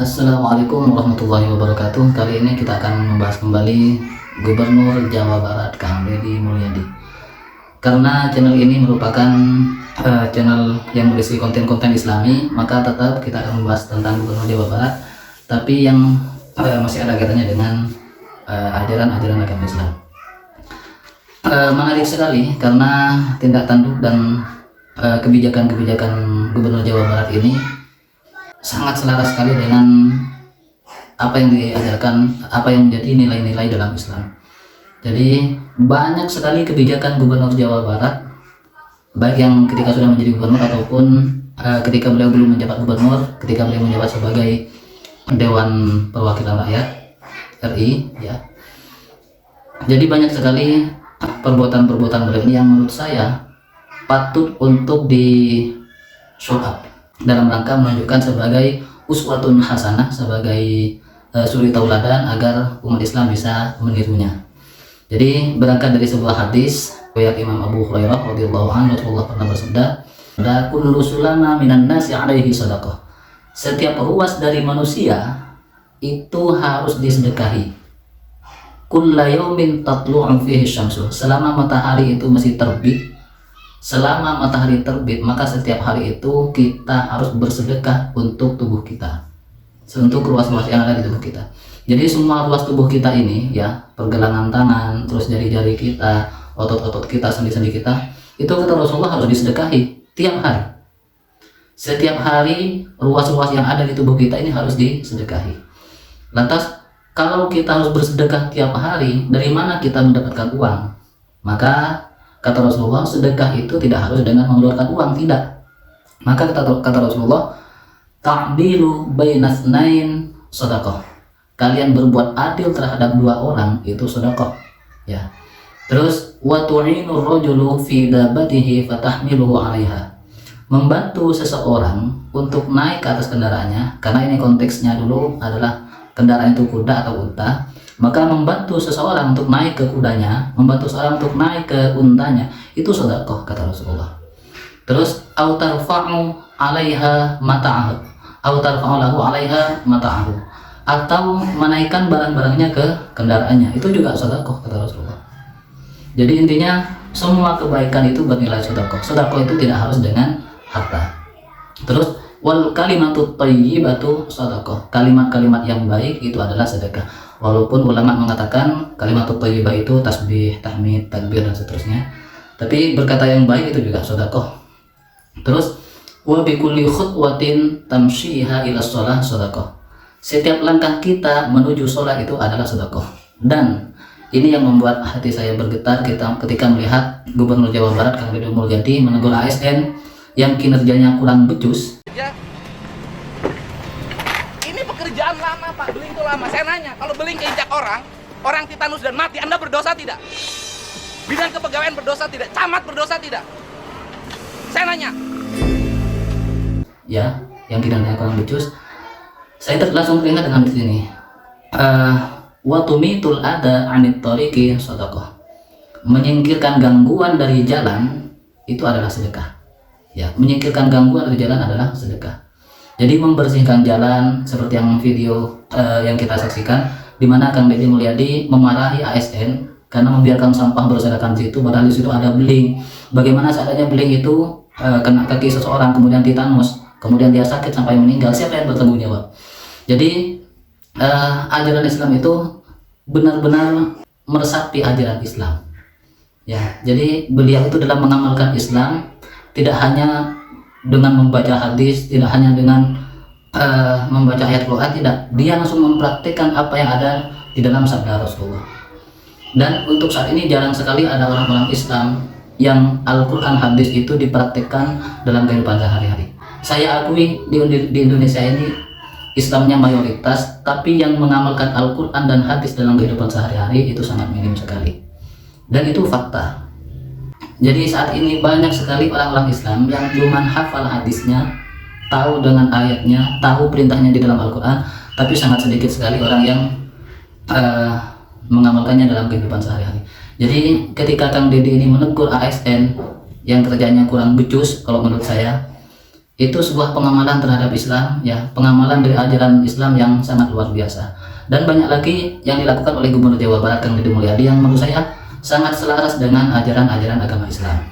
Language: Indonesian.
Assalamualaikum warahmatullahi wabarakatuh. Kali ini kita akan membahas kembali Gubernur Jawa Barat Kang Deddy Mulyadi. Karena channel ini merupakan channel yang berisi konten-konten Islami, maka tetap kita akan membahas tentang Gubernur Jawa Barat, tapi yang masih ada kaitannya dengan ajaran-ajaran agama Islam. Menarik sekali karena tindak tanduk dan kebijakan-kebijakan Gubernur Jawa Barat ini sangat selaras sekali dengan apa yang diajarkan, apa yang menjadi nilai-nilai dalam Islam. Jadi banyak sekali kebijakan Gubernur Jawa Barat, baik yang ketika sudah menjadi gubernur ataupun ketika beliau belum menjabat gubernur, ketika beliau menjabat sebagai Dewan Perwakilan Rakyat RI, ya. Jadi banyak sekali perbuatan-perbuatan beliau ini yang menurut saya patut untuk di show up dalam rangka menunjukkan sebagai uswatun hasanah, sebagai suri tauladan agar umat Islam bisa menirunya. Jadi berangkat dari sebuah hadis riwayat Imam Abu Hurairah radhiyallahu anhu, Rasulullah pernah bersabda, "Da kullu sulama minan nasi alaihi shadaqah." Setiap ruas dari manusia itu harus disedekahi. Kulla yaumin tatlu'u fihi syamsu. Selama matahari itu masih terbit, selama matahari terbit, maka setiap hari itu kita harus bersedekah untuk tubuh kita, untuk ruas-ruas yang ada di tubuh kita. Jadi semua ruas tubuh kita ini, ya, pergelangan tangan, terus jari-jari kita, otot-otot kita, sendi-sendi kita, itu kata Rasulullah harus disedekahi tiap hari. Setiap hari ruas-ruas yang ada di tubuh kita ini harus disedekahi. Lantas kalau kita harus bersedekah tiap hari, dari mana kita mendapatkan uang? Maka kata Rasulullah, sedekah itu tidak harus dengan mengeluarkan uang, tidak. Maka kata Rasulullah, ta'dilu bainasnain sedekah. Kalian berbuat adil terhadap dua orang itu sedekah, ya. Terus wa tu'inu rajulu fi dabatihi fatahmiluhu 'alaiha. Membantu seseorang untuk naik ke atas kendaraannya, karena ini konteksnya dulu adalah kendaraan itu kuda atau unta. Maka membantu seseorang untuk naik ke kudanya, membantu seseorang untuk naik ke untanya, itu sedekah kata Rasulullah. Terus au tarfa'u 'alaiha mata'ahu, au tarfa'u lahu 'alaiha mata'ahu, atau menaikkan barang-barangnya ke kendaraannya, itu juga sedekah kata Rasulullah. Jadi intinya semua kebaikan itu bernilai sedekah. Sedekah itu tidak harus dengan harta. Terus wal kalimatut thayyibatu sedekah. Kalimat-kalimat yang baik itu adalah sedekah. Walaupun ulama mengatakan kalimat thayyibah itu tasbih, tahmid, takbir dan seterusnya, tapi berkata yang baik itu juga sedekah. Terus wa bi kulli khutwatin tamshiha ila shalah sedekah. Setiap langkah kita menuju sholat itu adalah sedekah. Dan ini yang membuat hati saya bergetar ketika melihat Gubernur Jawa Barat Kang Deddy Mulyadi menegur ASN yang kinerjanya kurang becus. Pekerjaan lama Pak, beling itu lama. Saya nanya, kalau beling keinjak orang titanus dan mati, Anda berdosa tidak? Bidang kepegawaian berdosa tidak? Camat berdosa tidak? Saya nanya. Ya, yang kinerjanya kurang becus. Saya langsung teringat dengan di sini. Wa tumitul ada anit tariqi sedekah. Menyingkirkan gangguan dari jalan itu adalah sedekah. Ya, menyingkirkan gangguan dari jalan adalah sedekah. Jadi membersihkan jalan seperti yang video yang kita saksikan, di mana Kang Deddy Mulyadi memarahi ASN karena membiarkan sampah berserakan di situ, padahal di situ ada beling. Bagaimana seadanya beling itu kena kaki seseorang, kemudian titanus, kemudian dia sakit sampai meninggal, siapa yang bertanggung jawab? Jadi ajaran Islam itu benar-benar meresapi ajaran Islam. Ya, jadi beliau itu dalam mengamalkan Islam tidak hanya dengan membaca hadis, tidak hanya dengan membaca ayat Quran, tidak. Dia langsung mempraktikkan apa yang ada di dalam sabda Rasulullah. Dan untuk saat ini jarang sekali ada orang-orang Islam yang Al-Quran hadis itu dipraktikkan dalam kehidupan sehari-hari. Saya akui di Indonesia ini Islamnya mayoritas, tapi yang mengamalkan Al-Quran dan hadis dalam kehidupan sehari-hari itu sangat minim sekali. Dan itu fakta. Jadi saat ini banyak sekali orang-orang Islam yang cuma hafal hadisnya, tahu dengan ayatnya, tahu perintahnya di dalam Al-Quran, tapi sangat sedikit sekali orang yang mengamalkannya dalam kehidupan sehari-hari. Jadi ketika Kang Deddy ini menegur ASN yang kerjanya kurang becus, kalau menurut saya, itu sebuah pengamalan terhadap Islam, ya, pengamalan dari ajaran Islam yang sangat luar biasa. Dan banyak lagi yang dilakukan oleh Gubernur Jawa Barat Kang Deddy Mulyadi yang menurut saya sangat selaras dengan ajaran-ajaran agama Islam.